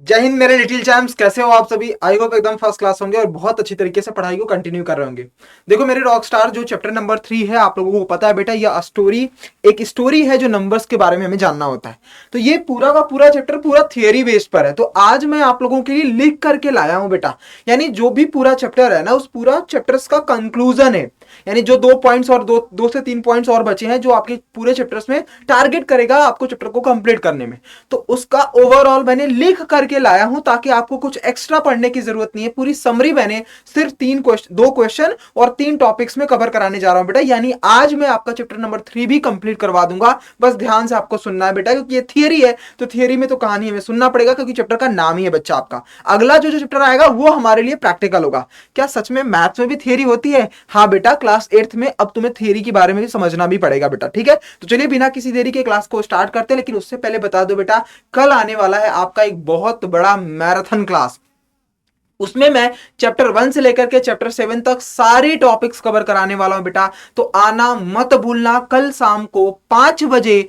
जय हिंद मेरे लिटिल चैम्प्स, कैसे हो आप सभी। आई होप एकदम फर्स्ट क्लास होंगे और बहुत अच्छी तरीके से पढ़ाई को कंटिन्यू कर रहे होंगे। देखो मेरे रॉक स्टार, जो चैप्टर नंबर 3 है, आप लोगों को पता है बेटा, यह स्टोरी एक स्टोरी है जो नंबर्स के बारे में हमें जानना होता है। तो ये पूरा का पूरा चैप्टर पूरा थियरी बेस्ड पर है। तो आज मैं आप लोगों के लिए लिख करके लाया हूं बेटा, यानी जो भी पूरा चैप्टर है ना, उस पूरा चैप्टर्स का कंक्लूजन है। यानी जो 2 पॉइंट्स और दो से 3 पॉइंट्स और बचे हैं, जो आपके पूरे चैप्टर्स में टारगेट करेगा आपको चैप्टर को कंप्लीट करने में। तो उसका ओवरऑल मैंने लिख करके लाया हूं, ताकि आपको कुछ एक्स्ट्रा पढ़ने की जरूरत नहीं है। पूरी समरी मैंने सिर्फ 2 क्वेश्चन और 3 टॉपिक्स में कवर कराने जा रहा हूं बेटा। यानी आज मैं आपका चैप्टर नंबर 3 भी कंप्लीट करवा दूंगा। बस ध्यान से आपको सुनना है बेटा, क्योंकि ये थियरी है, तो थियरी में तो कहानी हमें सुनना पड़ेगा, क्योंकि चैप्टर का नाम ही है बच्चा आपका। अगला जो जो चैप्टर आएगा वो हमारे लिए प्रैक्टिकल होगा। क्या सच में मैथ्स में भी थियरी होती है? हाँ बेटा, क्लास 8th में अब तुम्हें थियरी के बारे में भी समझना भी पड़ेगा बेटा, ठीक है। तो चलिए बिना किसी देरी के क्लास को स्टार्ट करते हैं। लेकिन उससे पहले बता दो बेटा, कल आने वाला है आपका एक बहुत बड़ा मैराथन क्लास। उसमें मैं चैप्टर 1 से लेकर के चैप्टर 7 तक सारे टॉपिक्स कवर कराने वाला हूं बेटा। तो आना मत भूलना। कल शाम को 5 बजे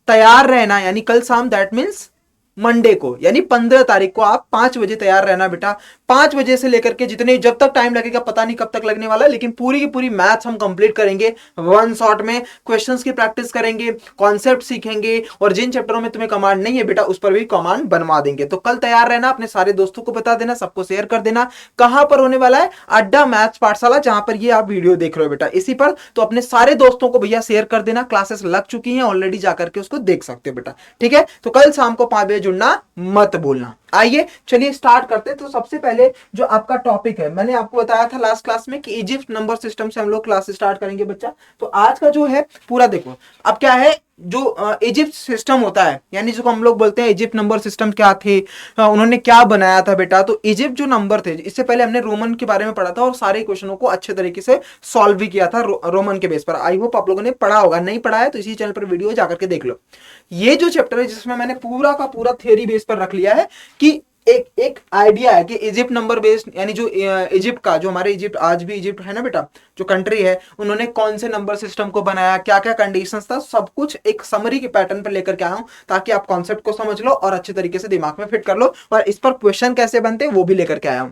तैयार रहना, यानी कल शाम दैट मीन्स मंडे को, यानी 15 तारीख को आप 5 बजे तैयार रहना बेटा। 5 बजे से लेकर के जितने जब तक टाइम लगेगा पता नहीं कब तक लगने वाला है, लेकिन पूरी की पूरी मैथ्स हम कंप्लीट करेंगे वन शॉट में। क्वेश्चंस की प्रैक्टिस करेंगे, कॉन्सेप्ट सीखेंगे, और जिन चैप्टरों में तुम्हें कमांड नहीं है बेटा, उस पर भी कमांड बनवा देंगे। तो कल तैयार रहना, अपने सारे दोस्तों को बता देना, सबको शेयर कर देना। कहां पर होने वाला है? अड्डा मैथ्स पाठशाला, जहां पर ये आप वीडियो देख रहे हो बेटा, इसी पर। तो अपने सारे दोस्तों को भैया शेयर कर देना। क्लासेस लग चुकी हैं ऑलरेडी, जाकर के उसको देख सकते हो बेटा, ठीक है। तो कल शाम को 5 बजे जुड़ना मत भूलना। आइए चलिए स्टार्ट करते हैं। तो सबसे पहले जो आपका टॉपिक है, मैंने आपको बताया था लास्ट क्लास में कि इजिप्ट नंबर सिस्टम से हम लोग क्लास स्टार्ट करेंगे बच्चा। तो आज का जो है पूरा देखो। अब क्या है, जो इजिप्ट सिस्टम होता है, यानी जिसको हम लोग बोलते हैं इजिप्ट नंबर सिस्टम, क्या थे, उन्होंने क्या बनाया था बेटा। तो इजिप्ट जो नंबर थे, इससे पहले हमने रोमन के बारे में पढ़ा था और सारे क्वेश्चनों को अच्छे तरीके से सॉल्व भी किया था रोमन के बेस पर। आई होप आप लोगों ने पढ़ा होगा। नहीं पढ़ा है तो इसी चैनल पर वीडियो जाकर के देख लो। ये जो चैप्टर है, जिसमें मैंने पूरा का पूरा थियरी बेस पर रख लिया है कि एक एक आइडिया है कि इजिप्ट नंबर बेस्ड, यानी जो इजिप्ट का, जो हमारे इजिप्ट, आज भी इजिप्ट है ना बेटा, जो कंट्री है, उन्होंने कौन से नंबर सिस्टम को बनाया, क्या क्या कंडीशंस था, सब कुछ एक समरी के पैटर्न पर लेकर के आया हूं, ताकि आप कॉन्सेप्ट को समझ लो और अच्छे तरीके से दिमाग में फिट कर लो, और इस पर क्वेश्चन कैसे बनते हैं वो भी लेकर के आया हूं।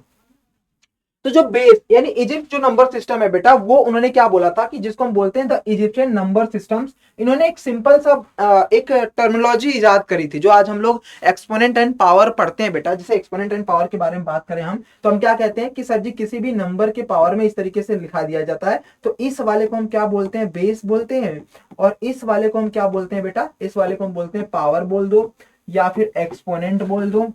तो जो बेस, यानी इजिप्ट जो नंबर सिस्टम है बेटा, वो उन्होंने क्या बोला था कि जिसको हम बोलते हैं द इजिप्शियन नंबर सिस्टम्स। इन्होंने एक सिंपल सा एक टर्मिनोलॉजी इजाद करी थी, जो आज हम लोग एक्सपोनेंट एंड पावर पढ़ते हैं बेटा। जैसे एक्सपोनेंट एंड पावर के बारे में बात करें हम, तो हम क्या कहते हैं कि सर जी, किसी भी नंबर के पावर में इस तरीके से लिखा दिया जाता है, तो इस वाले को हम क्या बोलते हैं? बेस बोलते हैं। और इस वाले को हम क्या बोलते हैं बेटा? इस वाले को हम बोलते हैं पावर बोल दो, या फिर एक्सपोनेंट बोल दो,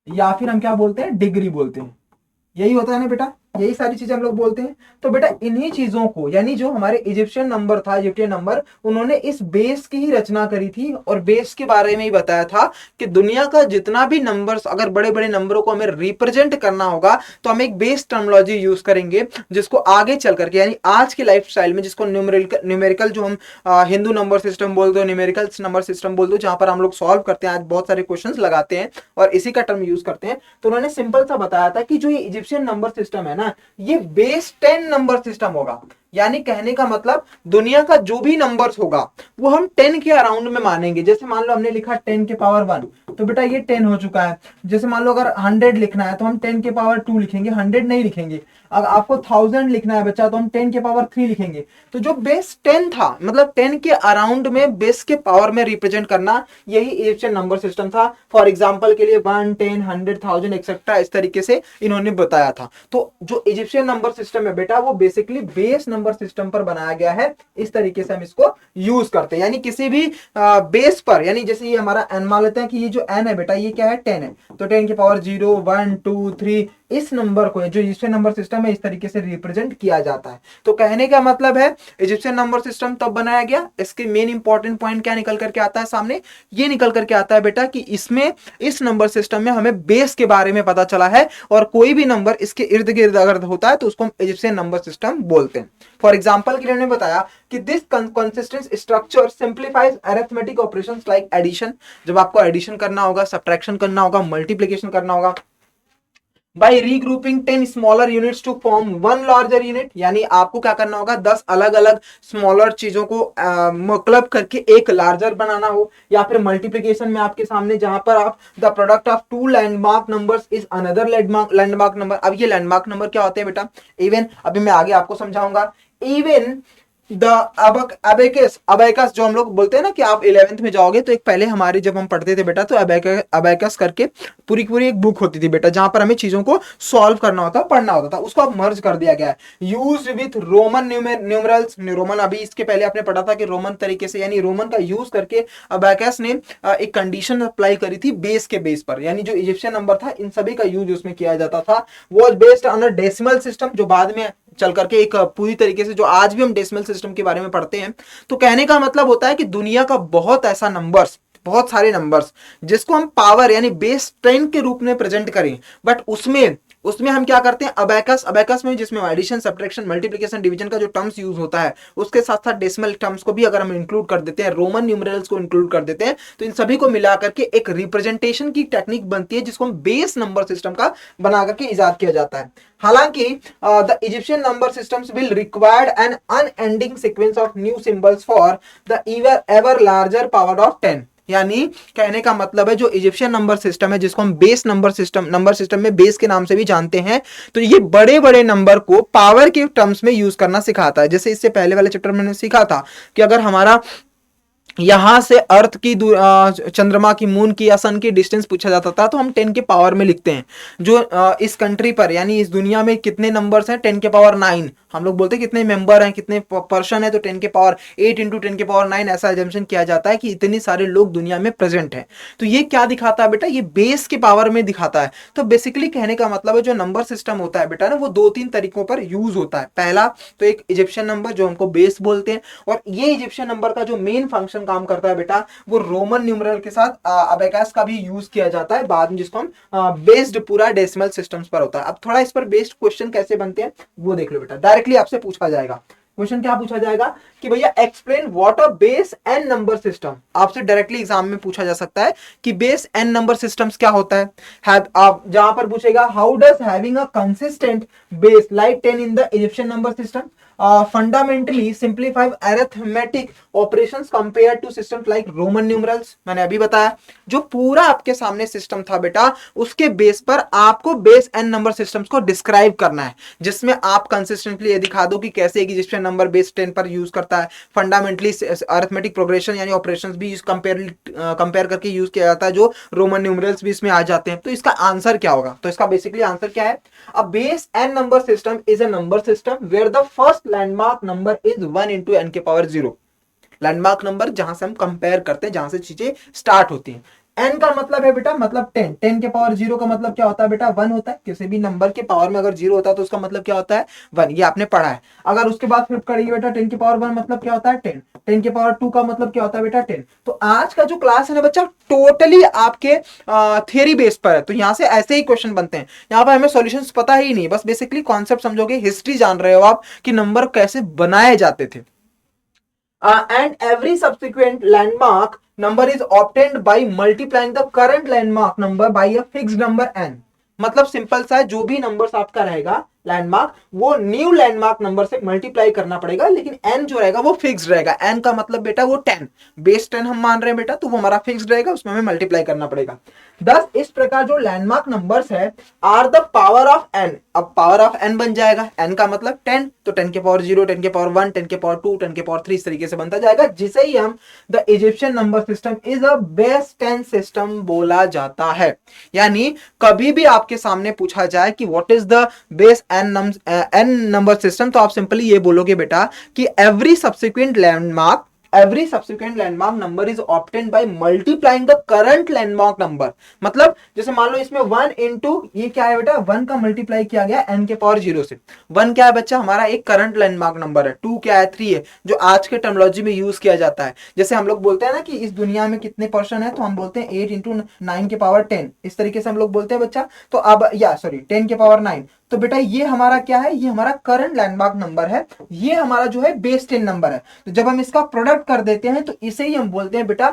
या फिर हम क्या बोलते हैं? डिग्री बोलते हैं। यही होता है ना बेटा, यही सारी चीजें हम लोग बोलते हैं। तो बेटा इन्हीं चीजों को, यानी जो हमारे इजिप्शियन नंबर था, इजिप्टियन नंबर, उन्होंने इस बेस की ही रचना करी थी, और बेस के बारे में ही बताया था कि दुनिया का जितना भी नंबर्स, अगर बड़े बड़े नंबरों को हमें रिप्रेजेंट करना होगा, तो हम एक बेस टर्मिनोलॉजी यूज करेंगे, जिसको आगे चल करके, यानी आज के लाइफ स्टाइल में, जिसको न्यूमेरिकल जो हम हिंदू नंबर सिस्टम बोल दो, न्यूमेरिकल नंबर सिस्टम बोल दो, जहां पर हम लोग सॉल्व करते हैं, आज बहुत सारे क्वेश्चन लगाते हैं और इसी का टर्म यूज करते हैं। तो उन्होंने सिंपल सा बताया था कि जो ये इजिप्शियन नंबर सिस्टम है ना, ये बेस 10 नंबर सिस्टम होगा। यानी कहने का मतलब, दुनिया का जो भी नंबर्स होगा वो हम 10 के अराउंड में मानेंगे। जैसे मान लो हमने लिखा 10 के पावर 1, तो बेटा ये 10 हो चुका है। जैसे मान लो अगर 100 लिखना है, तो हम 10 के पावर 2 लिखेंगे, 100 नहीं लिखेंगे। अगर आपको 1000 लिखना है बच्चा, तो हम 10 के पावर 3 लिखेंगे। तो जो बेस 10 था, मतलब 10 के अराउंड में बेस के पावर में रिप्रेजेंट करना, यही इजिप्शियन नंबर सिस्टम था। फॉर एग्जाम्पल के लिए 1, 10, 100, 1000 एक्सेट्रा, इस तरीके से इन्होंने बताया था। तो जो इजिप्शियन नंबर सिस्टम है बेटा, वो बेसिकली बेस नंबर सिस्टम पर बनाया गया है। इस तरीके से हम इसको यूज करते हैं, यानी किसी भी बेस पर, यानी जैसे ये हमारा एन, मान लेते हैं कि ये जो एन है बेटा, ये क्या है? 10 है। तो 10 की पावर 0, 1, 2, 3, इस नंबर को, जो इजिप्शियन नंबर सिस्टम है, इस तरीके से रिप्रेजेंट किया जाता है। तो कहने का मतलब है, इजिप्शियन नंबर सिस्टम तब बनाया गया। इसके मेन इंपॉर्टेंट पॉइंट क्या निकल करके आता है सामने? ये निकल करके आता है बेटा कि इसमें, इस नंबर सिस्टम में हमें बेस के बारे में पता चला है, और कोई भी नंबर इसके इर्द गिर्द अगर होता है तो उसको हम इजिप्शियन नंबर सिस्टम बोलते हैं। फॉर एग्जाम्पल के लिए उन्होंने बताया कि this consistent structure simplifies arithmetic operations like addition. जब आपको एडिशन करना होगा, सब्ट्रैक्शन करना होगा, मल्टीप्लिकेशन करना होगा, by regrouping 10 smaller units to form one larger unit, यानी आपको क्या करना होगा, 10 अलग अलग स्मॉलर चीजों को क्लब करके एक लार्जर बनाना हो, या फिर मल्टीप्लीकेशन में आपके सामने जहां पर आप the product of two landmark numbers is another landmark number. अब ये लैंडमार्क नंबर क्या होते हैं बेटा, इवन अभी मैं आगे आपको समझाऊंगा। इवन द अबेकस, अबेकस जो हम लोग बोलते हैं ना कि आप 11th में जाओगे तो एक पहले हमारे जब हम पढ़ते थे बेटा तो अबेकस करके पूरी पूरी एक बुक होती थी बेटा, जहां पर हमें चीजों को सॉल्व करना होता, पढ़ना होता था, उसको अब मर्ज कर दिया गया है। Use with Roman numerals, Roman, अभी इसके पहले आपने पढ़ा था कि रोमन तरीके से, यानी रोमन का यूज करके अबेकस ने एक कंडीशन अप्लाई करी थी बेस के बेस पर, यानी जो इजिप्शियन नंबर था इन सभी का यूज उसमें किया जाता था। Was based on a decimal system, जो बाद में चल करके एक पूरी तरीके से जो आज भी हम डेसिमल सिस्टम के बारे में पढ़ते हैं। तो कहने का मतलब होता है कि दुनिया का बहुत ऐसा नंबर्स, बहुत सारे नंबर्स जिसको हम पावर यानी बेस 10 के रूप में प्रेजेंट करें, बट उसमें उसमें हम क्या करते हैं, अबैकस, अबैकस में जिसमें एडिशन, सब्ट्रैक्शन, मल्टीप्लिकेशन, डिवीजन का जो टर्म्स यूज होता है उसके साथ साथ डेसिमल टर्म्स को भी अगर हम इंक्लूड कर देते हैं, रोमन न्यूमरल्स को इंक्लूड कर देते हैं, तो इन सभी को मिला करके एक रिप्रेजेंटेशन की टेक्निक बनती है जिसको हम बेस नंबर सिस्टम का बना करके इजाद किया जाता है। हालांकि the Egyptian number systems will required an unending sequence of new symbols for the ever larger power of 10, यानी कहने का मतलब है जो इजिप्शियन नंबर सिस्टम है जिसको हम बेस नंबर सिस्टम में बेस के नाम से भी जानते हैं, तो ये बड़े बड़े नंबर को पावर के टर्म्स में यूज करना सिखाता है। जैसे इससे पहले वाले चैप्टर में मैंने सीखा था कि अगर हमारा यहां से अर्थ की चंद्रमा की, मून की या सन की डिस्टेंस पूछा जाता था तो हम 10 के पावर में लिखते हैं। जो इस कंट्री पर यानी इस दुनिया में कितने नंबर्स हैं, 10 के पावर 9, हम लोग बोलते हैं कितने मेंबर हैं, कितने पर्सन है, तो 10 के पावर 8 इंटू 10 के पावर 9 ऐसा एजम्पशन किया जाता है कि इतने सारे लोग दुनिया में प्रेजेंट हैं। तो ये क्या दिखाता है बेटा, ये बेस के पावर में दिखाता है। तो बेसिकली कहने का मतलब है जो नंबर सिस्टम होता है बेटा ना, वो 2-3 तरीकों पर यूज होता है। पहला तो एक इजिप्शियन नंबर जो हमको बेस बोलते हैं, और ये इजिप्शियन नंबर का जो मेन फंक्शन काम करता है बेटा वो रोमन न्यूमरल के साथ अबेकस का भी यूज किया जाता है बाद में, जिसको हम बेस्ड पूरा डेसिमल सिस्टम्स पर होता है। अब थोड़ा इस पर बेस्ड क्वेश्चन कैसे बनते हैं वो देख लो बेटा, डायरेक्टली आपसे पूछा जाएगा। क्वेश्चन क्या पूछा जाएगा कि भैया explain what a base n number system, आपसे डायरेक्टली एग्जाम में पूछा जा सकता है कि बेस एन नंबर सिस्टम्स क्या होता है। आप जहां पर पूछेगा how does having a consistent base like 10 in the Egyptian number system fundamentally simplify arithmetic operations compare to systems like Roman numerals. मैंने अभी बताया जो पूरा आपके सामने सिस्टम था बेटा उसके बेस पर आपको बेस एन नंबर सिस्टम्स को डिस्क्राइब करना है, जिसमें आप कंसिस्टेंटली ये दिखा दो कि कैसे एक इजिप्शियन नंबर बेस 10 पर यूज करता है, फंडामेंटली अरिथमेटिक प्रोग्रेशन यानी ऑपरेशंस भी कंपेयर करके यूज किया जाता है, जो रोमन न्यूमरल्स भी इसमें आ जाते हैं। तो इसका आंसर क्या होगा, तो इसका बेसिकली आंसर क्या है, a base n number system is a number system where the first landmark number is 1 into n के पावर 0। लैंडमार्क नंबर जहां से हम कंपेयर करते हैं, जहां से चीजें स्टार्ट होती हैं। एन का मतलब है बेटा मतलब 10, 10 के पावर 0 का मतलब क्या होता है बेटा 1 होता है। किसी भी नंबर के पावर में अगर 0 होता है तो उसका मतलब क्या होता है 1, ये आपने पढ़ा है। अगर उसके बाद फ्लिप करेंगे बेटा 10 के पावर 1 मतलब क्या होता है 10, 10 के पावर 2 का मतलब क्या होता है बेटा 10। तो आज का जो क्लास है ना बच्चा टोटली आपके थियरी बेस पर है, तो यहाँ से ऐसे ही क्वेश्चन बनते हैं। यहाँ पर हमें सॉल्यूशंस पता ही नहीं, बस बेसिकली कॉन्सेप्ट समझोगे, हिस्ट्री जान रहे हो आप कि नंबर कैसे बनाए जाते थे। And every subsequent landmark number is obtained by multiplying the current landmark number by a fixed number n। मतलब सिंपल सा है, जो भी नंबर्स आपका रहेगा लैंडमार्क वो न्यू लैंडमार्क नंबर से मल्टीप्लाई करना पड़ेगा, लेकिन एन जो रहेगा वो फिक्स रहेगा। एन का मतलब बेटा वो 10, बेस 10 हम मान रहे हैं बेटा, तो वो हमारा फिक्स रहेगा, उसमें हमें मल्टीप्लाई करना पड़ेगा। दस इस प्रकार जो लैंडमार्क नंबर्स है are the power of n. अब पावर ऑफ एन बन जाएगा, एन का मतलब 10, तो 10 के पावर 0, 10 के पावर 1, 10 के पावर 2, 10 के पावर 3 इस तरीके से बनता जाएगा, जिसे ही हम the Egyptian number system is a base 10 system बोला जाता है। यानी कभी भी आपके सामने पूछा जाए कि what is the base n number system, तो आप सिंपली ये बोलोगे बेटा कि every subsequent landmark number is obtained by multiplying the current landmark number. मतलब जैसे मान लो इसमें 1 इंटू ये क्या है बेटा 1 का मल्टीप्लाई किया गया एन के पावर 0 से। 1 क्या है बच्चा हमारा एक करंट लैंडमार्क नंबर है, 2 क्या है 3 है, जो आज के टर्मिनोलॉजी में यूज किया जाता है। जैसे हम लोग बोलते हैं ना कि इस दुनिया में कितने पर्सन है, तो हम बोलते हैं 8 इंटू 9 के पावर 10, इस तरीके से हम लोग बोलते हैं बच्चा। तो अब 10 के पावर 9, तो बेटा ये हमारा क्या है, ये हमारा करंट लैंडमार्क नंबर है, ये हमारा जो है बेस 10 नंबर है। तो जब हम इसका प्रोडक्ट कर देते हैं तो इसे ही हम बोलते हैं बेटा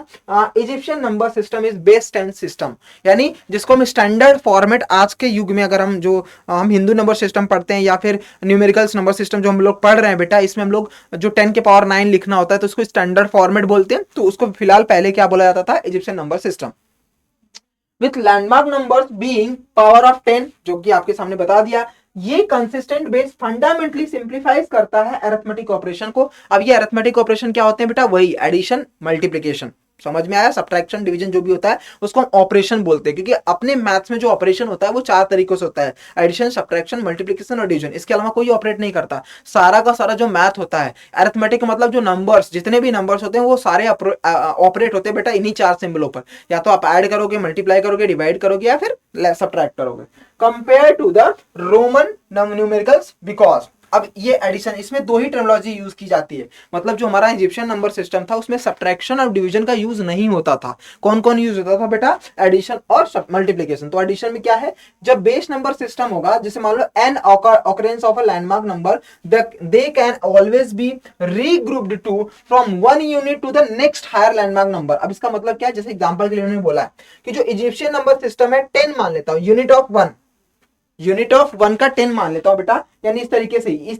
Egyptian number system is base 10 system, यानी जिसको हम स्टैंडर्ड फॉर्मेट आज के युग में, अगर हम जो हम हिंदू नंबर सिस्टम पढ़ते हैं या फिर न्यूमेरिकल्स नंबर सिस्टम जो हम लोग पढ़ रहे हैं बेटा, इसमें हम लोग जो 10 के पावर 9 लिखना होता है तो उसको स्टैंडर्ड फॉर्मेट बोलते हैं। तो उसको फिलहाल पहले क्या बोला जाता था, Egyptian number system. With landmark numbers being power of 10, जो कि आपके सामने बता दिया, ये कंसिस्टेंट बेस फंडामेंटली सिंप्लीफाइज करता है अरिथमेटिक ऑपरेशन को। अब ये अरिथमेटिक ऑपरेशन क्या होते हैं बेटा, वही एडिशन मल्टीप्लिकेशन, समझ में आया, सब्ट्रैक्शन डिवीजन जो भी होता है उसको हम ऑपरेशन बोलते हैं, क्योंकि अपने मैथ्स में जो ऑपरेशन होता है वो 4 तरीकों से होता है, एडिशन, सब्ट्रैक्शन, मल्टीप्लिकेशन और डिवीजन। इसके अलावा कोई ऑपरेट नहीं करता। सारा का सारा जो मैथ होता है, अरिथमेटिक मतलब जो नंबर्स, जितने भी नंबर्स होते हैं वो सारे ऑपरेट होते हैं बेटा इन्हीं 4 सिंबलों पर, या तो आप ऐड करोगे, मल्टीप्लाई करोगे, डिवाइड करोगे या फिर सब्ट्रैक्ट करोगे, compare to the Roman numericals. Because अब ये एडिशन, इसमें 2 ही टर्मिनोलॉजी यूज की जाती है, मतलब जो हमारा इजिप्शियन नंबर सिस्टम था उसमें सब्ट्रैक्शन और डिवीजन का यूज नहीं होता था। कौन कौन यूज होता था बेटा, एडिशन और मल्टीप्लिकेशन। तो एडिशन में क्या है, जब बेस नंबर सिस्टम होगा, जैसे मान लो an occurrence of a landmark number, they can always be regrouped to from one unit to the next higher landmark number. अब इसका मतलब क्या है, जैसे एग्जांपल के लिए उन्होंने बोला है कि जो इजिप्शियन नंबर सिस्टम है 10 मान लेता हूं, यूनिट ऑफ 1, यूनिट ऑफ 1 का 10 मान लेता हूं बेटा, यानी इस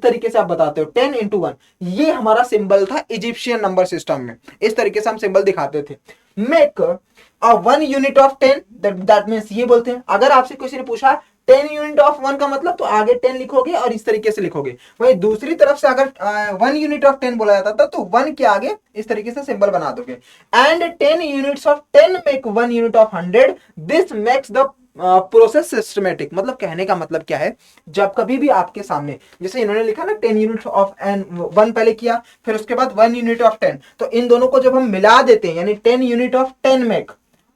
तरीके से आप बताते हो 10 into 1, ये हमारा सिंबल था इजिप्शियन नंबर सिस्टम में। इस तरीके से हम सिंबल दिखाते थे। Make a 1 unit of 10, that means ये बोलते हैं, अगर आपसे किसी ने पूछा 10 यूनिट ऑफ 1 का मतलब, तो आगे 10 लिखोगे और इस तरीके से लिखोगे। वही दूसरी तरफ से अगर 1 यूनिट ऑफ 10 बोला जाता था तो 1 के आगे इस तरीके से सिंबल बना दोगे। And 10 units of 10 make 1 unit of 100, this makes the process systematic. मतलब कहने का मतलब क्या है, जब कभी भी आपके सामने, जैसे इन्होंने लिखा ना 10 यूनिट ऑफ एन, 1 पहले किया फिर उसके बाद 1 यूनिट ऑफ 10, तो इन दोनों को जब हम मिला देते हैं, यानी 10 unit of 10 make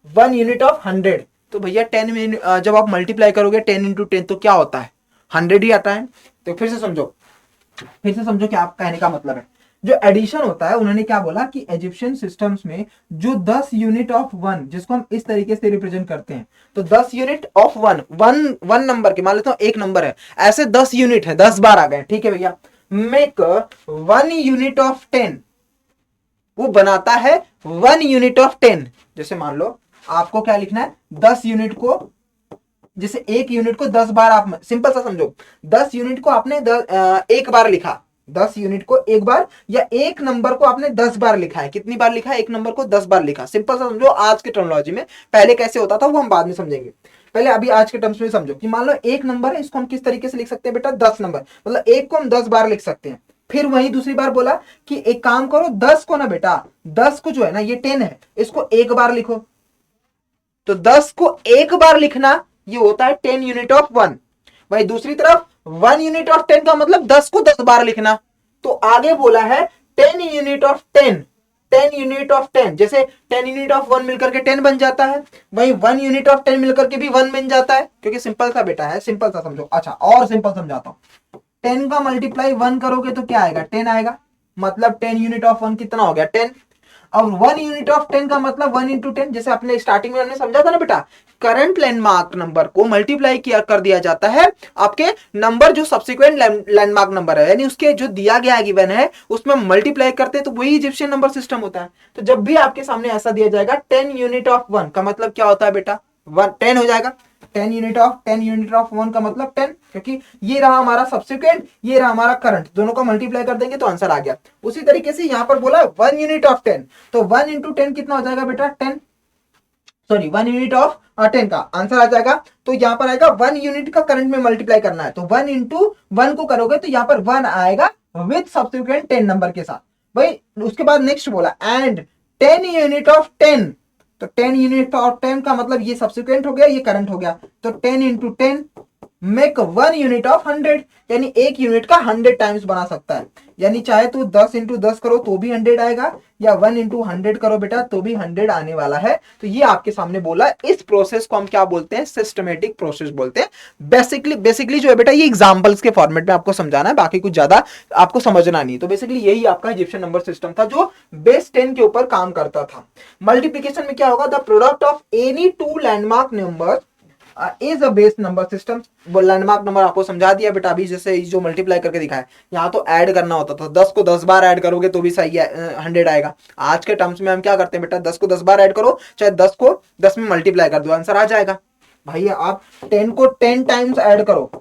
1 unit of 100, तो भैया 10 में जब आप मल्टीप्लाई करोगे 10 इंटू 10 तो क्या होता है, 100 ही आता है। तो फिर से समझो क्या आप कहने का मतलब है। जो एडिशन होता है, उन्होंने क्या बोला कि इजिप्शियन सिस्टम्स में जो 10 यूनिट ऑफ 1, जिसको हम इस तरीके से रिप्रेजेंट करते हैं, तो 10 यूनिट ऑफ 1 नंबर के, मान लेता हूं एक नंबर है, ऐसे 10 यूनिट है, 10 बार आ गए, ठीक है भैया। मेक 1 यूनिट ऑफ 10, वो बनाता है 1 यूनिट ऑफ 10। जैसे मान लो आपको क्या लिखना है, 10 यूनिट को, जैसे एक यूनिट को 10 बार, आप सिंपल सा समझो, 10 यूनिट को आपने एक बार लिखा, 10 यूनिट को एक बार, या एक नंबर को आपने 10 बार लिखा है। कितनी बार लिखा है, एक नंबर को 10 बार लिखा। सिंपल सा समझो आज के टर्मिनोलॉजी में, पहले कैसे होता था वो हम बाद में समझेंगे, पहले अभी आज के टर्म्स में समझो कि मान लो एक नंबर है, इसको हम किस तरीके से लिख सकते हैं बेटा, 10 नंबर, मतलब एक को हम 10 बार लिख सकते हैं। फिर वही दूसरी बार बोला कि एक काम करो, 10 को ना बेटा, 10 को जो है ना, ये 10 है, इसको एक बार लिखो। तो 10 को एक बार लिखना ये होता है 10 यूनिट ऑफ 1। वही दूसरी तरफ 1 यूनिट ऑफ 10 का मतलब 10 को 10 बार लिखना। तो आगे बोला है 10 यूनिट ऑफ 10, 10 यूनिट ऑफ 10, जैसे 10 यूनिट ऑफ 1 मिलकर के 10 बन जाता है, वही 1 यूनिट ऑफ 10 मिलकर के भी 1 बन जाता है, क्योंकि सिंपल सा बेटा है, सिंपल सा समझो। अच्छा और सिंपल समझाता हूं, 10 का मल्टीप्लाई 1 करोगे तो क्या आएगा, 10 आएगा, मतलब 10 यूनिट ऑफ 1 कितना हो गया, 10। और 1 यूनिट ऑफ 10 का मतलब 1 इंटू 10, जैसे अपने स्टार्टिंग में हमने समझा था ना बेटा, करंट लैंडमार्क नंबर को मल्टीप्लाई किया कर दिया जाता है आपके नंबर जो सब्सिक्वेंट लैंडमार्क नंबर है, यानी उसके जो दिया गया गिवन है उसमें मल्टीप्लाई करते हैं, तो वही इजिप्शियन नंबर सिस्टम होता है। तो जब भी आपके सामने ऐसा दिया जाएगा 10 यूनिट ऑफ 1 का मतलब क्या होता है बेटा, 10 हो जाएगा। 10 यूनिट ऑफ 1 का मतलब 10, क्योंकि ये रहा हमारा सब्सिक्वेंट, ये रहा हमारा करंट, दोनों को मल्टीप्लाई कर देंगे तो आंसर आ गया। उसी तरीके से यहां पर बोला 1 यूनिट ऑफ 10, तो 1 इंटू 10 कितना हो जाएगा बेटा, 10, सॉरी 1 यूनिट ऑफ 10 का आंसर आ जाएगा। तो यहां पर आएगा 1 यूनिट का करंट में मल्टीप्लाई करना है, तो 1 इंटू 1 को करोगे तो यहां पर 1 आएगा विद सब्सिक्वेंट 10 नंबर के साथ। भाई उसके बाद नेक्स्ट बोला एंड 10 यूनिट ऑफ 10, तो 10 यूनिट ऑफ 10 का मतलब ये सब्सिक्वेंट हो गया, ये करंट हो गया, तो 10 इंटू 10 मेक 1 यूनिट ऑफ 100, यानी एक यूनिट का 100 टाइम्स बना सकता है। यानी चाहे तो 10 इंटू 10 करो तो भी 100 आएगा, या 1 इंटू 100 करो बेटा तो भी 100 आने वाला है। तो ये आपके सामने बोला, इस प्रोसेस को हम क्या बोलते हैं, सिस्टमेटिक प्रोसेस बोलते हैं। बेसिकली जो है बेटा ये एग्जांपल्स के फॉर्मेट में आपको समझाना है, बाकी कुछ ज्यादा आपको समझना नहीं। तो बेसिकली यही आपका इजिप्शियन नंबर सिस्टम था जो बेस 10 के ऊपर काम करता था। मल्टीप्लीकेशन में क्या होगा, the product of any two landmark number is a base number system. Landmark number आपको समझा दिया बेटा अभी, जैसे जो मल्टीप्लाई करके दिखाया, यहाँ तो ऐड करना होता था, 10 को 10 बार ऐड करोगे तो भी सही है 100 आएगा। आज के टर्म्स में हम क्या करते हैं बेटा, 10 को 10 बार ऐड करो, चाहे 10 को 10 में मल्टीप्लाई कर दो, आंसर आ जाएगा। भैया आप 10 को 10 टाइम्स ऐड करो,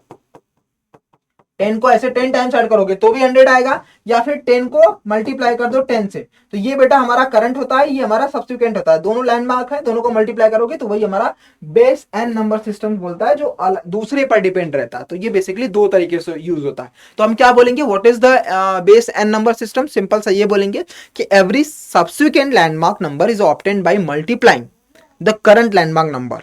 10 को ऐसे 10 टाइम्स ऐड करोगे तो भी 100 आएगा, या फिर 10 को मल्टीप्लाई कर दो 10 से। तो ये बेटा हमारा करंट होता है, ये हमारा सब्सिक्वेंट होता है, दोनों लैंडमार्क है, दोनों को मल्टीप्लाई करोगे तो वही हमारा बेस एन नंबर सिस्टम बोलता है, जो दूसरे पर डिपेंड रहता है। तो ये बेसिकली दो तरीके से यूज होता है। तो हम क्या बोलेंगे, what is the base n number system? Simple सा ये बोलेंगे कि every subsequent landmark number is obtained by multiplying the current landmark number.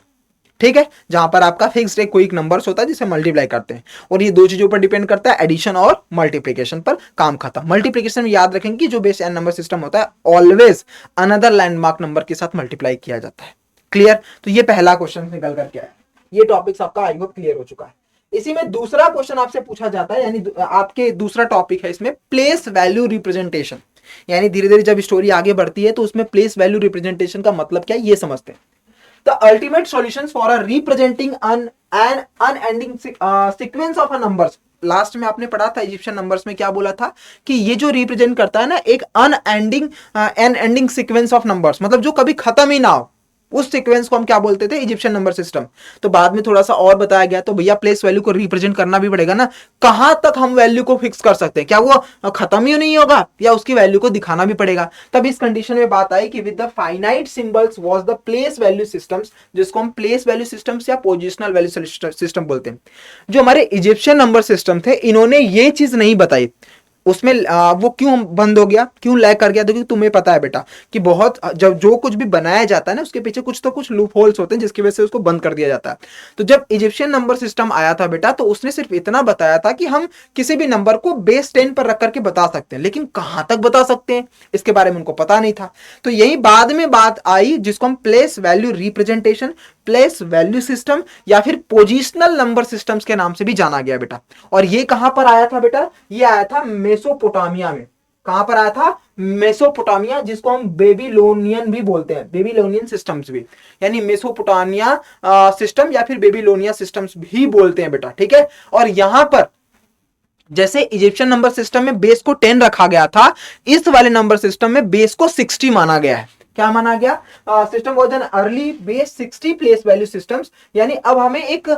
ठीक है, जहां पर आपका फिक्स्ड एक क्विक नंबर्स होता है जिसे मल्टीप्लाई करते हैं, और ये दो चीजों पर डिपेंड करता है, एडिशन और मल्टीप्लिकेशन पर। काम खत्म। मल्टीप्लिकेशन में याद रखेंगे कि जो बेस एन नंबर सिस्टम होता है ऑलवेज अनदर लैंडमार्क नंबर के साथ मल्टीप्लाई किया जाता है। क्लियर? तो ये पहला क्वेश्चन निकल करके आया। ये टॉपिक्स आपका आई होप क्लियर हो चुका है। इसी में दूसरा क्वेश्चन आपसे पूछा जाता है, यानी आपके दूसरा टॉपिक है इसमें प्लेस वैल्यू रिप्रेजेंटेशन। यानी धीरे धीरे जब स्टोरी आगे बढ़ती है तो उसमें प्लेस वैल्यू रिप्रेजेंटेशन का मतलब क्या है ये समझते हैं। The ultimate solutions for a representing an unending sequence of a numbers। Last में आपने पढ़ा था इजिप्शियन नंबर्स में क्या बोला था कि ये जो रिप्रेजेंट करता है ना एक अनएंडिंग सीक्वेंस ऑफ नंबर्स, मतलब जो कभी खत्म ही ना हो, उस सीक्वेंस को हम क्या बोलते थे, इजिप्शियन नंबर सिस्टम। तो बाद में थोड़ा सा और बताया गया, तो भैया प्लेस वैल्यू को रिप्रेजेंट करना भी पड़ेगा ना, कहां तक हम वैल्यू को फिक्स कर सकते हैं, क्या वो खत्म ही नहीं होगा, या उसकी वैल्यू को दिखाना भी पड़ेगा। तब इस कंडीशन में बात आई कि with the finite symbols was the place value systems, जिसको हम प्लेस वैल्यू सिस्टम्स या पोजिशनल वैल्यू सिस्टम बोलते हैं। जो हमारे इजिप्शियन नंबर सिस्टम थे, इन्होंने ये चीज नहीं बताई। उसमें वो क्यों बंद हो गया, क्यों लैग कर गया? क्योंकि तुम्हें पता है बेटा कि बहुत जब जो कुछ भी बनाया जाता है ना उसके पीछे कुछ तो कुछ लूप होल्स होते हैं जिसकी वजह से उसको बंद कर दिया जाता है। तो जब इजिप्शियन नंबर सिस्टम आया था बेटा, तो उसने सिर्फ इतना बताया था कि हम किसी भी नंबर को बेस 10 पर रख करके बता सकते हैं, लेकिन कहां तक बता सकते हैं इसके बारे में उनको पता नहीं था। तो यही बाद में बात आई जिसको हम place value representation, place value system या फिर पोजिशनल नंबर सिस्टम्स के नाम से भी जाना गया बेटा। और ये कहां पर आया था बेटा? ये आया था मेसोपोटामिया में। कहां पर आया था? मेसोपोटामिया, जिसको हम बेबीलोनियन भी बोलते हैं, बेबीलोनियन सिस्टम्स भी, यानी मेसोपोटामिया सिस्टम या फिर बेबीलोनिया सिस्टम्स भी बोलते हैं बेटा। ठीक है, और यहां पर जैसे इजिप्शियन नंबर सिस्टम में बेस को 10 रखा गया था, इस वाले नंबर सिस्टम में बेस को 60 माना गया है। क्या माना गया? System was an early base 60 place value systems. यानी अब हमें एक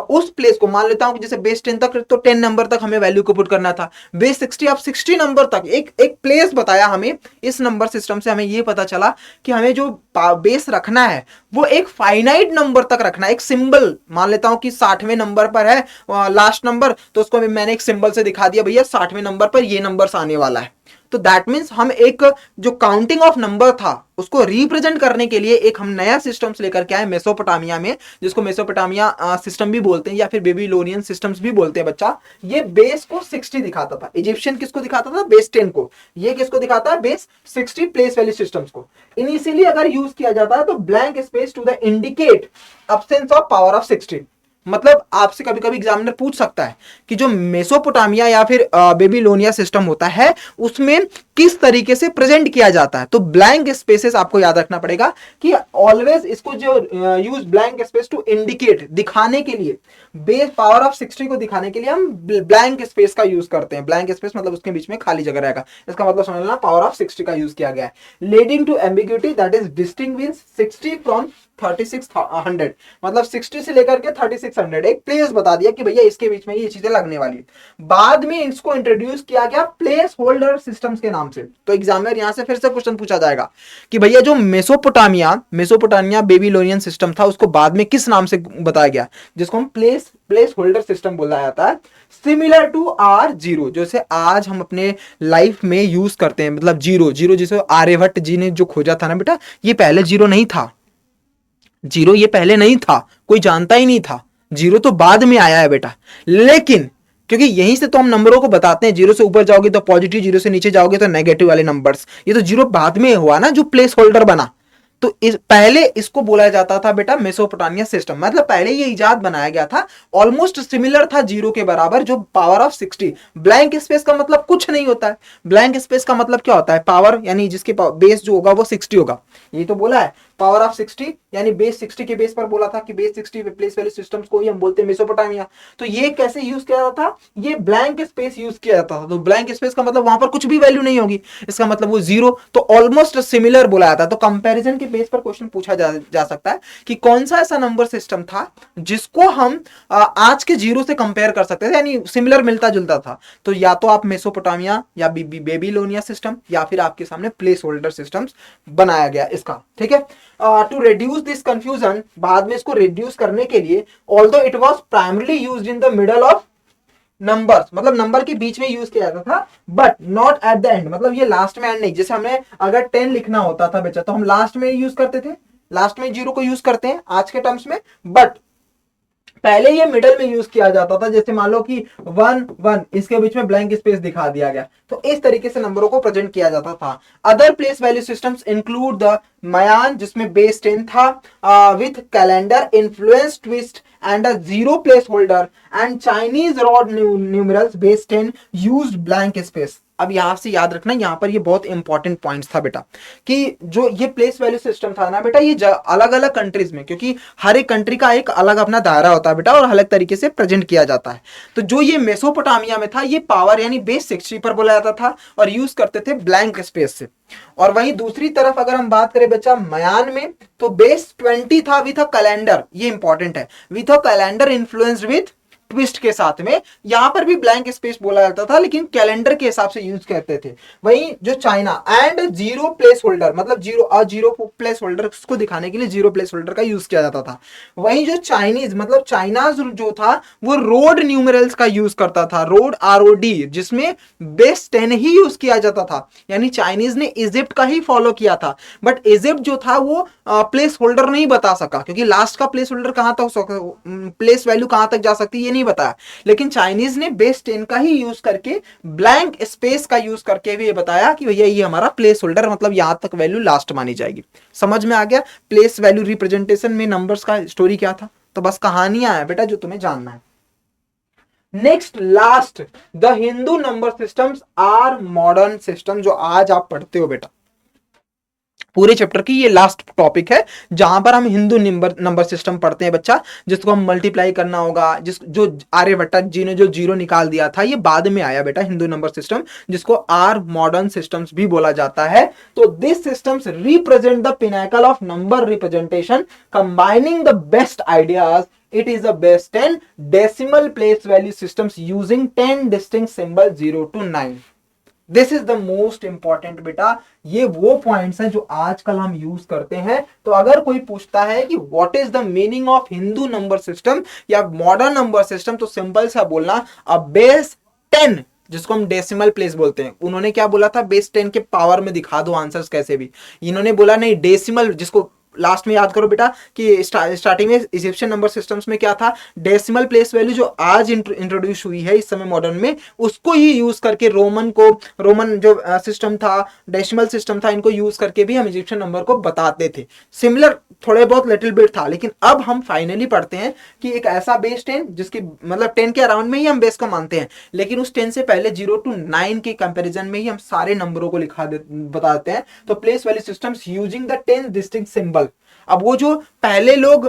उस प्लेस को मान लेता हूं कि जैसे बेस 10 तक, तो 10 नंबर तक हमें वैल्यू को पुट करना था, बेस 60 अब 60 नंबर तक एक प्लेस बताया हमें। इस नंबर सिस्टम से हमें यह पता चला कि हमें जो बेस रखना है वो एक फाइनाइट नंबर तक रखना है। एक सिंबल मान लेता हूं कि 60वें नंबर पर है लास्ट नंबर, तो उसको मैंने एक सिंबल से दिखा दिया, भैया 60वें नंबर पर ये नंबर आने वाला है। तो दैट मीन्स हम एक जो काउंटिंग ऑफ नंबर था उसको रिप्रेजेंट करने के लिए एक हम नया सिस्टम्स लेकर के आए मेसोपोटामिया में, जिसको मेसोपोटामिया सिस्टम भी बोलते हैं या फिर बेबीलोनियन सिस्टम्स भी बोलते हैं बच्चा। ये बेस को 60 दिखाता था। इजिप्शियन किसको दिखाता था? बेस 10 को। ये किसको दिखाता है? बेस 60 प्लेस वैल्यू सिस्टम्स को। इनिशियली अगर यूज किया जाता है तो blank space to the indicate absence of power of 60। मतलब आपसे कभी कभी एग्जामिनर पूछ सकता है कि जो मेसोपोटामिया या फिर बेबीलोनिया सिस्टम होता है उसमें किस तरीके से प्रेजेंट किया जाता है। तो ब्लैंक स्पेसेस आपको याद रखना पड़ेगा कि ऑलवेज इसको जो use blank space to indicate, दिखाने के लिए, बेस पावर ऑफ 60 को दिखाने के लिए हम ब्लैंक स्पेस का यूज करते हैं। ब्लैंक स्पेस मतलब उसके बीच में खाली जगह रहेगा, इसका मतलब समझ लेना पावर ऑफ 60 का यूज किया गया है। Leading to ambiguity that is distinguish 60 from 3600, मतलब 60 से लेकर के 3600 एक प्लेस बता दिया कि भैया इसके बीच में ये चीजें लगने वाली है। बाद में इसको इंट्रोड्यूस किया गया प्लेस होल्डर सिस्टम्स के नाम से। तो एग्जामिनर यहां से फिर से क्वेश्चन पूछा जाएगा कि भैया जो मेसोपोटामिया बेबीलोनियन सिस्टम था उसको बाद में किस नाम से बताया गया, जिसको हम प्लेस होल्डर सिस्टम बोला जाता है। सिमिलर टू R0, जैसे आज हम अपने लाइफ में यूज करते हैं, मतलब जीरो जिसे आर्यभट्ट जी ने जो खोजा था ना बेटा, ये पहले जीरो नहीं था। जीरो ये पहले नहीं था, कोई जानता ही नहीं था। जीरो तो बाद में आया है बेटा। लेकिन क्योंकि यहीं से तो हम नंबरों को बताते हैं, जीरो से ऊपर जाओगे तो पॉजिटिव, जीरो से नीचे जाओगे तो नेगेटिव वाले नंबर्स। ये तो जीरो बाद में हुआ ना जो प्लेस होल्डर बना। तो इस पहले इसको बोला जाता था बेटा मेसोपोटामिया सिस्टम, मतलब पहले ये इजाद बनाया गया था, ऑलमोस्ट सिमिलर था जीरो के बराबर, जो पावर ऑफ 60। ब्लैंक स्पेस का मतलब कुछ नहीं होता है, ब्लैंक स्पेस का मतलब क्या होता है, पावर, यानी जिसके बेस जो होगा वो 60 होगा, ये तो बोला है पावर ऑफ 60, यानी बेस 60 के बेस पर बोला था कि बेस 60 प्लेस वैल्यू सिस्टम्स को ही हम बोलते हैं मेसोपोटामिया। तो ये कैसे यूज किया जाता था, ये ब्लैंक स्पेस यूज किया जाता था। तो ब्लैंक स्पेस का मतलब वहां पर कुछ भी वैल्यू नहीं होगी, इसका मतलब वो जीरो, तो ऑलमोस्ट सिमिलर बोला जाता है। तो कंपैरिजन के बेस पर क्वेश्चन पूछा जा सकता है कि कौन सा ऐसा नंबर सिस्टम था जिसको हम आज के जीरो से कंपेयर कर सकते थे, यानी सिमिलर मिलता जुलता था। तो या तो आप मेसोपोटामिया या बेबीलोनिया सिस्टम, या फिर आपके सामने प्लेस होल्डर सिस्टम्स बनाया गया इसका, ठीक है। टू रिड्यूस दिस कंफ्यूजन, बाद में इसको रिड्यूस करने के लिए, although it was primarily used in the middle of numbers, मतलब नंबर के बीच में यूज किया जाता था, but not at the end, मतलब ये लास्ट में एंड नहीं। जैसे हमें अगर 10 लिखना होता था बच्चा, तो हम लास्ट में यूज करते थे, लास्ट में जीरो को यूज करते हैं आज के टर्म्स में, बट पहले ये मिडल में यूज किया जाता था। जैसे मान लो कि 1 1, इसके बीच में ब्लैंक स्पेस दिखा दिया गया, तो इस तरीके से नंबरों को प्रेजेंट किया जाता था। Other place value systems include the Mayan, जिसमें बेस 10 था, with calendar influence twist and a zero place holder, and Chinese rod numerals base 10 used blank space. अब यहां से याद रखना, यहां पर ये बहुत इंपॉर्टेंट पॉइंट्स था बेटा, कि जो ये प्लेस वैल्यू सिस्टम था ना बेटा, ये अलग अलग कंट्रीज में, क्योंकि हर एक कंट्री का एक अलग अपना दायरा होता है बेटा, और अलग तरीके से प्रेजेंट किया जाता है। तो जो ये मेसोपोटामिया में था, ये पावर यानी बेस 60 पर बोला जाता था, और यूज करते थे ब्लैंक स्पेस से। और वहीं दूसरी तरफ अगर हम बात करें बच्चा मयान में, तो बेस 20 था विथ अ कैलेंडर, ये इंपॉर्टेंट है, with a calendar influenced with twist के साथ में। यहां पर भी ब्लैंक स्पेस बोला जाता था, लेकिन कैलेंडर के हिसाब से यूज करते थे। वहीं जो China, and zero place holder, मतलब जीरो प्लेस होल्डर को दिखाने के लिए जीरो प्लेस होल्डर का यूज किया जाता था। वहीं जो चाइनीज, मतलब चाइना जो था, वो रोड न्यूमरल्स का यूज करता था, रोड ROD, जिसमें बेस 10 ही यूज किया जाता था। यानी चाइनीज ने इजिप्ट का ही फॉलो किया था, बट इजिप्ट जो था वो प्लेस होल्डर नहीं बता सका, क्योंकि लास्ट का प्लेस होल्डर कहां तक, प्लेस वैल्यू कहां तक जा सकती है ये नहीं बताया। लेकिन चाइनीज ने बेस 10 का ही यूज करके, ब्लैंक स्पेस का यूज करके भी ये बताया कि भैया ये हमारा प्लेस होल्डर, मतलब यहां तक वैल्यू लास्ट मानी जाएगी। समझ में आ गया प्लेस वैल्यू रिप्रेजेंटेशन में नंबर्स का स्टोरी क्या था। तो बस कहानियां है बेटा जो तुम्हें जानना है। Next last, the Hindu number systems are modern system, जो आज आप पढ़ते हो बेटा, पूरे चैप्टर की ये लास्ट टॉपिक है, जहां पर हम हिंदू नंबर सिस्टम पढ़ते हैं बच्चा, जिसको हम मल्टीप्लाई करना होगा, जो आर्यभट्ट जी ने जो जीरो निकाल दिया था, ये बाद में आया बेटा हिंदू नंबर सिस्टम, जिसको आर मॉडर्न सिस्टम्स भी बोला जाता है। तो this systems represent the Pinnacle of number representation, combining the best ideas. It is the best 10 decimal place value systems using 10 distinct symbols 0 to 9. This is the most important बेटा, ये वो points हैं जो आजकल हम यूज करते हैं। तो अगर कोई पूछता है कि what is the meaning of Hindu number system या मॉडर्न नंबर सिस्टम, तो सिंपल सा बोलना, अ बेस 10, जिसको हम डेसिमल प्लेस बोलते हैं। उन्होंने क्या बोला था, बेस 10 के पावर में दिखा दो आंसर्स कैसे भी। इन्होंने बोला नहीं डेसिमल, जिसको लास्ट में याद करो बेटा कि स्टार्टिंग में इजिप्शियन नंबर सिस्टम्स में क्या था, डेसिमल प्लेस वैल्यू जो आज इंट्रोड्यूस हुई है इस समय मॉडर्न में, उसको ही यूज करके रोमन जो सिस्टम था, डेसिमल सिस्टम था, इनको यूज करके भी हम इजिप्शियन नंबर को बताते थे। सिमिलर थोड़े बहुत लिटिल बिट था, लेकिन अब हम फाइनली पढ़ते हैं कि एक ऐसा बेस 10 जिसकी मतलब 10 के अराउंड में ही हम बेस को मानते हैं, लेकिन उस 10 से पहले 0 to 9 के कंपैरिजन में ही हम सारे नंबरों को बताते हैं। तो place value systems using the 10 distinct symbol. अब वो जो पहले लोग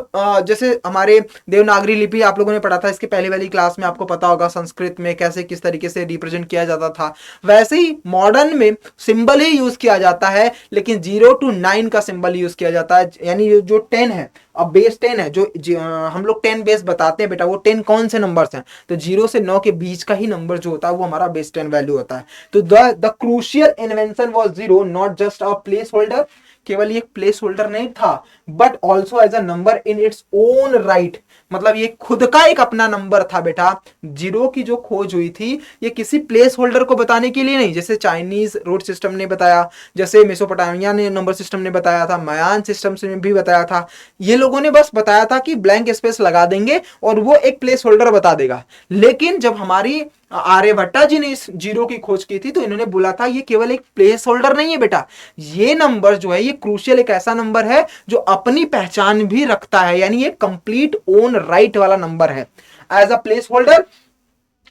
जैसे हमारे देवनागरी लिपि आप लोगों ने पढ़ा था इसके पहले वाली क्लास में, आपको पता होगा संस्कृत में कैसे किस तरीके से रिप्रेजेंट किया जाता था, वैसे ही मॉडर्न में सिंबल ही यूज किया जाता है, लेकिन 0 to 9 का सिंबल यूज किया जाता है। यानी जो 10 है, अब बेस 10 है, जो हम लोग 10 बेस बताते हैं बेटा, वो 10 कौन से नंबर्स हैं, तो 0 से 9 के बीच का ही नंबर जो होता है वो हमारा बेस 10 वैल्यू होता है। तो the crucial invention was 0, not just a place holder, केवल ये प्लेस होल्डर नहीं था, but also as a number in its own right, मतलब ये खुद का एक अपना नंबर था बेटा। जीरो की जो खोज हुई थी ये किसी प्लेस होल्डर को बताने के लिए नहीं, जैसे चाइनीज रोड सिस्टम ने बताया, जैसे मेसोपोटामिया ने नंबर सिस्टम ने बताया था, मयान सिस्टम ने भी बताया था। ये लोगों लोगों ने बस बताया था कि ब्लैंक स्पेस लगा देंगे और वो एक प्लेस होल्डर बता देगा। लेकिन जब हमारी आर्यभट्टा जी ने इस जीरो की खोज की थी तो इन्होंने बोला था ये केवल एक प्लेस होल्डर नहीं है बेटा, ये नंबर जो है ये क्रूशियल एक ऐसा नंबर है जो अपनी पहचान भी रखता है, यानी ये कंप्लीट ओन राइट वाला नंबर है। As a place holder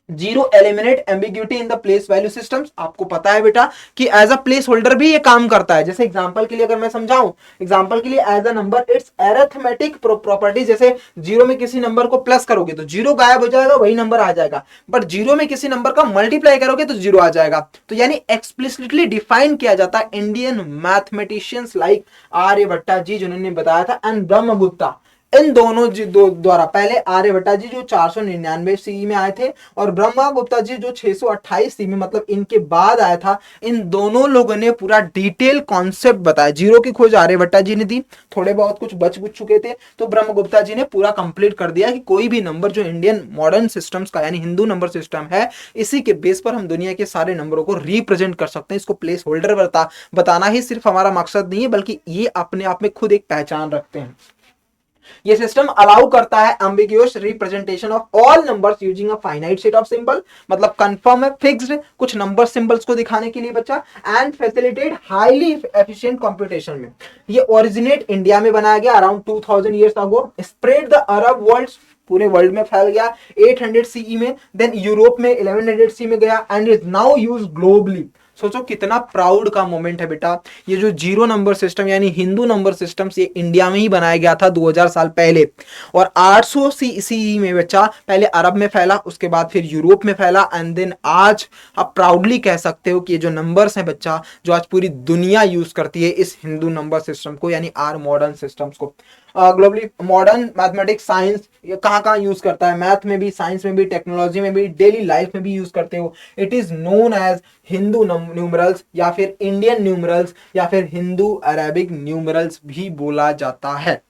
zero eliminate ambiguity in the place value systems. आपको पता है बेटा कि एज अ प्लेस होल्डर भी ये काम करता है। जैसे एग्जांपल के लिए अगर मैं समझाऊं, एग्जांपल के लिए as a number its arithmetic property, जैसे जीरो में किसी नंबर को प्लस करोगे तो जीरो गायब हो जाएगा, वही नंबर आ जाएगा, बट जीरो में किसी नंबर का मल्टीप्लाई करोगे तो जीरो आ जाएगा। तो यानी एक्सप्लिसिटली डिफाइन किया जाता है इंडियन मैथमेटिशियंस लाइक आर्यभट्टा जी जिन्होंने बताया था एंड ब्रह्मगुप्ता, इन दोनों जी द्वारा। पहले आर्यभट्टा जी जो 499 सीई में आए थे और ब्रह्मगुप्ता जी जो 628 सीई में, मतलब इनके बाद आया था। इन दोनों लोगों ने पूरा डिटेल कॉन्सेप्ट बताया। जीरो की खोज आर्यभट्टा जी ने दी, थोड़े बहुत कुछ बच चुके थे तो ब्रह्मगुप्ता जी ने पूरा कंप्लीट कर दिया कि कोई भी नंबर जो इंडियन मॉडर्न सिस्टम्स का यानी हिंदू नंबर सिस्टम है, इसी के बेस पर हम दुनिया के सारे नंबरों को रिप्रेजेंट कर सकते हैं। इसको प्लेस होल्डर बताना ही सिर्फ हमारा मकसद नहीं है, बल्कि ये अपने आप में खुद एक पहचान रखते हैं। ये सिस्टम अलाउ करता है ambiguous representation of all numbers using a finite set of symbol, मतलब कंफर्म है, फिक्स्ड कुछ नंबर सिंबल्स को दिखाने के लिए बच्चा, and facilitate highly efficient computation में। ये ओरिजिनेट इंडिया में बनाया गया around 2000 years ago, spread the Arab world, पूरे वर्ल्ड में फैल गया 800 सीई में, देन यूरोप में 1100 सी में गया and is now use globally. सोचो कितना प्राउड का मोमेंट है बेटा, ये जो जीरो नंबर सिस्टम यानी हिंदू नंबर सिस्टम ये इंडिया में ही बनाया गया था 2000 साल पहले, और 800 सीई में बच्चा पहले अरब में फैला, उसके बाद फिर यूरोप में फैला, एंड देन आज आप प्राउडली कह सकते हो कि ये जो नंबर्स हैं बच्चा, जो आज पूरी दुनिया यूज करती है इस हिंदू नंबर सिस्टम को यानी आर मॉडर्न सिस्टम्स को। ग्लोबली मॉडर्न मैथमेटिक्स साइंस ये कहाँ कहाँ यूज करता है, मैथ में भी, साइंस में भी, टेक्नोलॉजी में भी, डेली लाइफ में भी यूज करते हो। It is known as Hindu numerals या फिर इंडियन न्यूमरल्स या फिर हिंदू अरेबिक न्यूमरल्स भी बोला जाता है।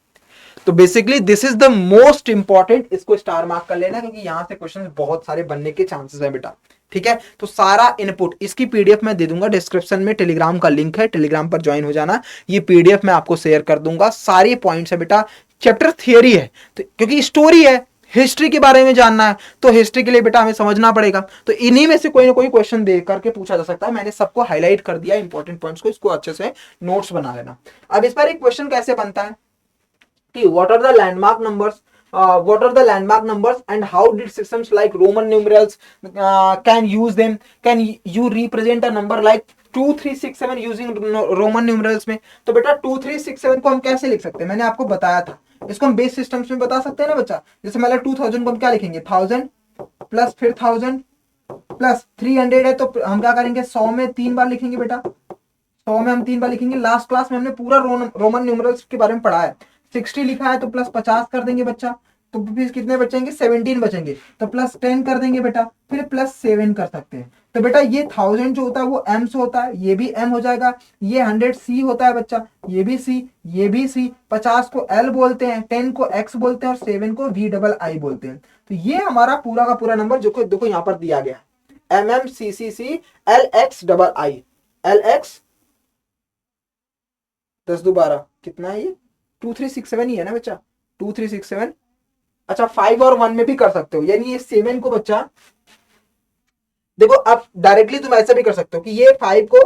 तो basically this is the most important, इसको स्टार मार्क कर लेना क्योंकि यहां से क्वेश्चन बहुत सारे बनने के चांसेस है बेटा। ठीक है, तो सारा इनपुट इसकी पीडीएफ मैं दे दूंगा डिस्क्रिप्शन में, टेलीग्राम का लिंक है, टेलीग्राम पर ज्वाइन हो जाना, ये पीडीएफ मैं आपको शेयर कर दूंगा। सारी पॉइंट्स है बेटा, चैप्टर थियरी है तो क्योंकि स्टोरी है, हिस्ट्री के बारे में जानना है तो हिस्ट्री के लिए बेटा हमें समझना पड़ेगा, तो इन्हीं में से कोई ना कोई क्वेश्चन दे करके पूछा जा सकता है। मैंने सबको हाईलाइट कर दिया इंपॉर्टेंट पॉइंट्स को, इसको अच्छे से नोट्स बना लेना। अब इस पर एक क्वेश्चन कैसे बनता है कि what are the landmark numbers, what are the landmark numbers and how did systems like Roman numerals can use them, can you represent a number like 2367 using Roman numerals में। तो बेटा 2367 को हम कैसे लिख सकते हैं, मैंने आपको बताया था, इसको हम बेस सिस्टम्स में बता सकते हैं ना बच्चा। जैसे मतलब 2000 को हम क्या लिखेंगे, 1000 प्लस फिर 1000 प्लस 300 है तो हम क्या करेंगे, 100 में 3 बार लिखेंगे बेटा, 100 में हम 3 बार लिखेंगे। लास्ट क्लास में हमने पूरा रोमन न्यूमरल्स के बारे में पढ़ा है। 60 लिखा है तो प्लस 50 कर देंगे बच्चा, तो फिर कितने बचेंगे, 17 बचेंगे, तो प्लस 10 कर देंगे बेटा, फिर प्लस 7 कर सकते हैं। तो बेटा ये 1000 जो होता है वो m से होता है, ये भी m हो जाएगा। ये 100 c होता है बच्चा, ये भी c, ये भी c। 50 को l बोलते हैं, 10 को x बोलते हैं और 7 को v डबल i बोलते हैं। तो ये हमारा पूरा का पूरा नंबर जो देखो यहाँ पर दिया गया mmccc lx double i, lx 10 दो 12 कितना है ये, 2367 ही है ना बच्चा, 2367। अच्छा 5 और 1 में भी कर सकते हो, यानी ये 7 को बच्चा देखो, आप डायरेक्टली तुम ऐसा भी कर सकते हो कि ये 5 को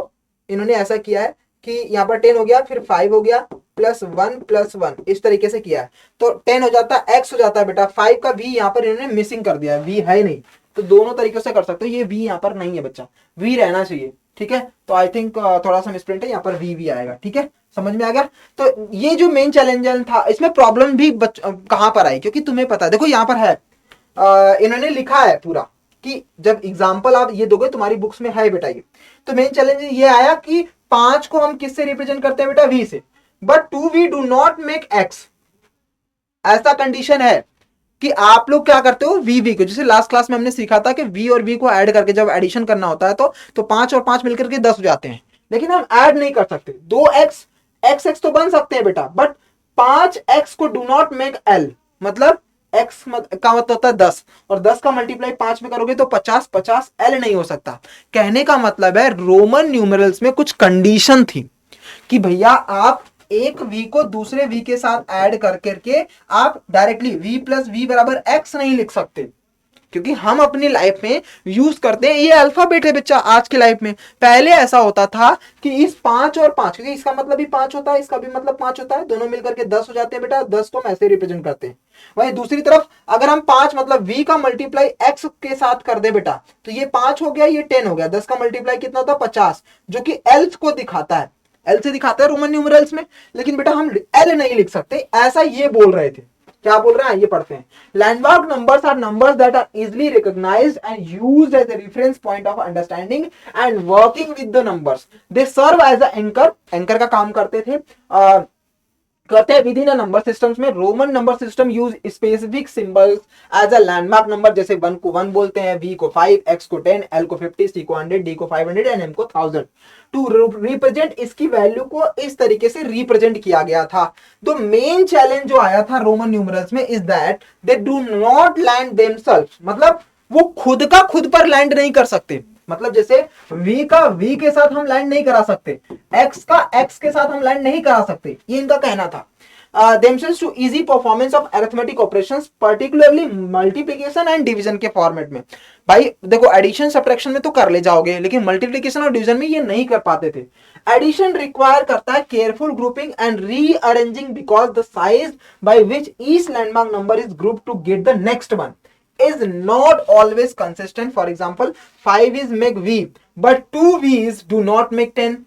इन्होंने ऐसा किया है कि यहाँ पर 10 हो गया, फिर 5 हो गया, प्लस 1 इस तरीके से किया है, तो 10 हो जाता है, x हो जाता है बेटा। 5 का v यहाँ पर इन्होंने मिसिंग कर दिया है, v है नहीं, तो दोनों तरीके से कर सकते हो। ये v यहाँ पर नहीं है बच्चा, v रहना चाहिए। ठीक है, तो आई थिंक थोड़ा सा मिसप्रिंट है, यहाँ पर v आएगा। ठीक है, समझ में आ गया। तो ये जो मेन चैलेंज था, इसमें प्रॉब्लम भी कहां पर आई, क्योंकि तुम्हें पता है, देखो यहाँ पर है इन्होंने लिखा है पूरा कि जब एग्जाम्पल आप ये दोगे, तुम्हारी बुक्स में है बेटा ये, तो मेन चैलेंज ये आया कि 5 को हम किससे रिप्रेजेंट करते हैं बेटा, v से, but 2v do not make x। ऐसा कंडीशन है कि आप लोग क्या करते हो, v को, जैसे लास्ट क्लास में हमने सीखा था कि v और v को ऐड करके जब एडिशन करना होता है तो 5 और 5 मिलकर के 10 हो जाते हैं, लेकिन हम ऐड नहीं कर सकते। 2x x तो बन सकते हैं बेटा, बट 5x को डू नॉट मेक l, मतलब x का मतलब होता है 10, और 10 का मल्टीप्लाई 5 में करोगे तो 50 l नहीं हो सकता। कहने का मतलब है रोमन न्यूमरल्स में कुछ कंडीशन थी कि भैया आप एक v को दूसरे v के साथ ऐड कर करके आप डायरेक्टली v प्लस वी बराबर x नहीं लिख सकते, क्योंकि हम अपनी लाइफ में यूज करते हैं ये अल्फाबेट है बच्चा आज की लाइफ में। पहले ऐसा होता था कि इस 5 और 5, क्योंकि इसका मतलब भी 5 होता है, इसका भी मतलब 5 होता है, दोनों मिलकर के 10 हो जाते हैं बेटा, 10 को हम ऐसे रिप्रेजेंट करते हैं। वही दूसरी तरफ अगर हम 5 मतलब v का मल्टीप्लाई x के साथ कर दे बेटा, तो ये 5 हो गया, ये 10 हो गया, 10 का मल्टीप्लाई कितना होता है 50, जो कि एल्स को दिखाता है, एल से दिखाता है रोमन न्यूमरल्स में। लेकिन बेटा हम एल नहीं लिख सकते, ऐसा ये बोल रहे थे। क्या बोल रहे हैं ये पढ़ते हैं। Landmark numbers are numbers that are easily recognised and used as a reference point of understanding and working with the numbers. They serve as a anchor, anchor का काम करते थे कहते हैं within a number systems में। Roman number system use specific symbols as a landmark number, जैसे 1 को 1 बोलते हैं, v को 5, x को 10, l को 50, c को 100, d को 500 एंड m को 1000 टू रिप्रेजेंट। इसकी वैल्यू को इस तरीके से रिप्रेजेंट किया गया था। तो मेन चैलेंज जो आया था रोमन न्यूमरल्स में is that they do not land themselves, मतलब वो खुद का खुद पर लैंड नहीं कर सकते। मतलब जैसे v का v के साथ हम लैंड नहीं करा सकते, x का x के साथ हम लैंड नहीं करा सकते, ये इनका कहना था। themselves to easy performance of arithmetic operations, particularly multiplication and division के फॉर्मेट में। भाई देखो एडिशन सब्ट्रैक्शन में तो कर ले जाओगे, लेकिन मल्टीप्लिकेशन और डिवीजन में ये नहीं कर पाते थे। एडिशन रिक्वायर करता है careful grouping and rearranging because the size by which each landmark number is group to get the next one is not always consistent. For example, 5 is make v, but 2 v's do not make 10.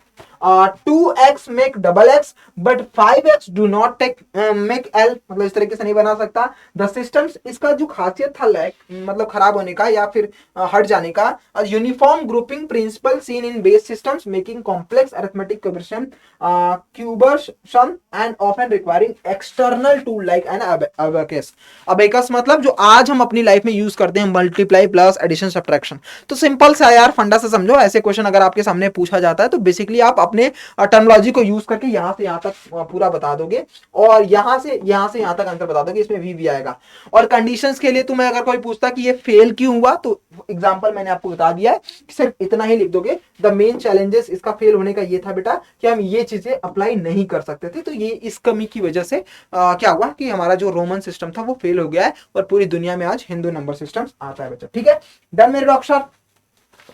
2x make double x, but 5x do not take make l, मतलब इस तरीके से नहीं बना सकता। The systems, इसका जो खासियत था मतलब खराब होने का या फिर हट जाने का, uniform grouping principle seen in base systems making complex arithmetic conversion cumbersome and often requiring external tool like an abacus. Abacus मतलब जो आज हम अपनी लाइफ में यूज करते हैं, मल्टीप्लाई प्लस एडिशन सब्ट्रैक्शन। तो सिंपल सा यार फंडा से समझो, ऐसे क्वेश्चन अगर आपके सामने पूछा जाता है तो बेसिकली आप अपने टर्मिनोलॉजी को यूज करके यहां से यहां तक पूरा बता दोगे और यहां से यहां तक आंसर बता दोगे, इसमें भी आएगा। और कंडीशंस के लिए तुम्हें अगर कोई पूछता कि ये फेल क्यों हुआ, तो एग्जांपल मैंने आपको बता दिया है, सिर्फ इतना ही लिख दोगे। द मेन चैलेंजेस इसका फेल होने का ये था बेटा कि हम ये चीजें अप्लाई नहीं कर सकते थे। तो ये इस कमी की वजह से क्या हुआ कि हमारा जो रोमन सिस्टम था वो फेल हो गया है और पूरी दुनिया में आज हिंदू नंबर सिस्टम आता है बच्चा। ठीक है, डन मेरे डॉक्टर।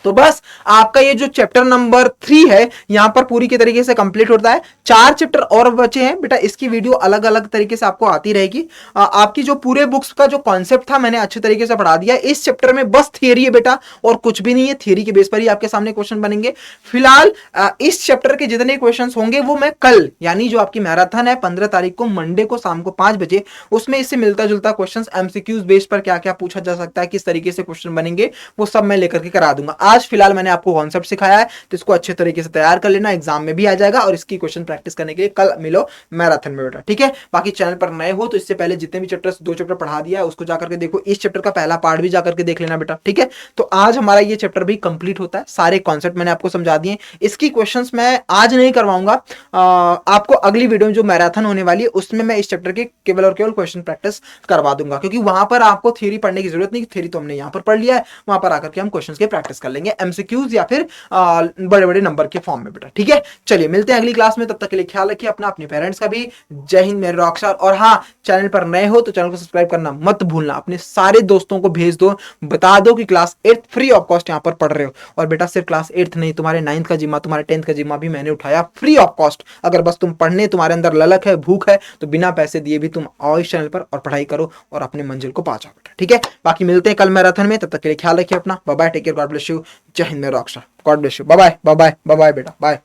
तो बस आपका ये जो चैप्टर नंबर 3 है यहां पर पूरी के तरीके से कंप्लीट होता है। 4 चैप्टर और बचे हैं बेटा, इसकी वीडियो अलग अलग तरीके से आपको आती रहेगी। आपकी जो पूरे बुक्स का जो कॉन्सेप्ट था मैंने अच्छे तरीके से पढ़ा दिया। इस चैप्टर में बस थियरी है बेटा और कुछ भी नहीं है, थियरी के बेस पर ही आपके सामने क्वेश्चन बनेंगे। फिलहाल इस चैप्टर के जितने क्वेश्चन होंगे वो मैं कल, यानी जो आपकी मैराथन है 15 तारीख को मंडे को शाम को 5 बजे, उसमें इससे मिलता जुलता क्वेश्चन एमसीक्यूज बेस पर क्या क्या पूछा जा सकता है, किस तरीके से क्वेश्चन बनेंगे, वो सब मैं लेकर के करा दूंगा। आज फिलहाल मैंने आपको कॉन्सेप्ट सिखाया है तो इसको अच्छे तरीके से तैयार कर लेना, एग्जाम में भी आ जाएगा और इसकी क्वेश्चन प्रैक्टिस करने के लिए कल मिलो मैराथन में बेटा। ठीक है, बाकी चैनल पर नए हो तो इससे पहले जितने भी चैप्टर्स 2 चैप्टर पढ़ा दिया है उसको जाकर के देखो, इस चैप्टर का पहला पार्ट भी जाकर के देख लेना बेटा। ठीक है, तो आज हमारा ये चैप्टर भी कंप्लीट होता है, सारे कॉन्सेप्ट मैंने आपको समझा दिए। इसकी क्वेश्चंस मैं आज नहीं करवाऊंगा, आपको अगली वीडियो में जो मैराथन होने वाली है उसमें मैं इस चैप्टर के केवल और केवल क्वेश्चन प्रैक्टिस करवा दूंगा, क्योंकि वहां पर आपको थ्योरी पढ़ने की जरूरत नहीं, थ्योरी तो हमने यहाँ पर पढ़ लिया है, वहां पर आकर के हम क्वेश्चंस के प्रैक्टिस कर लेंगे, एमसीक्यूज या फिर बड़े बड़े नंबर के फॉर्म में बेटा। ठीक है, चलिए मिलते हैं अगली क्लास में, तब तक के लिए ख्याल रखिए अपना, अपने पेरेंट्स का भी। जय हिंद मेरे रॉकस्टार। और हाँ, चैनल पर नए हो तो चैनल को सब्सक्राइब करना मत भूलना, अपने सारे दोस्तों को भेज दो, बता दो कि क्लास 8 फ्री ऑफ कॉस्ट यहाँ पर पढ़ रहे हो। और बेटा सिर्फ क्लास 8 नहीं, तुम्हारे 9th का जिम्मा, तुम्हारे 10th का जिम्मा भी मैंने उठाया फ्री ऑफ कॉस्ट। अगर बस तुम पढ़ने, तुम्हारे अंदर ललक है, भूख है, तो बिना पैसे दिए भी तुम आओ इस चैनल पर और पढ़ाई करो और अपने मंजिल को पा जाओ बेटा। ठीक है, बाकी मिलते हैं कल मैराथन में, तब तक के लिए ख्याल रखिए अपना। Bye bye, take care, God bless you. जय हिंद मेरे rockstar, God bless you. Bye bye, bye bye, bye bye बेटा, बाय।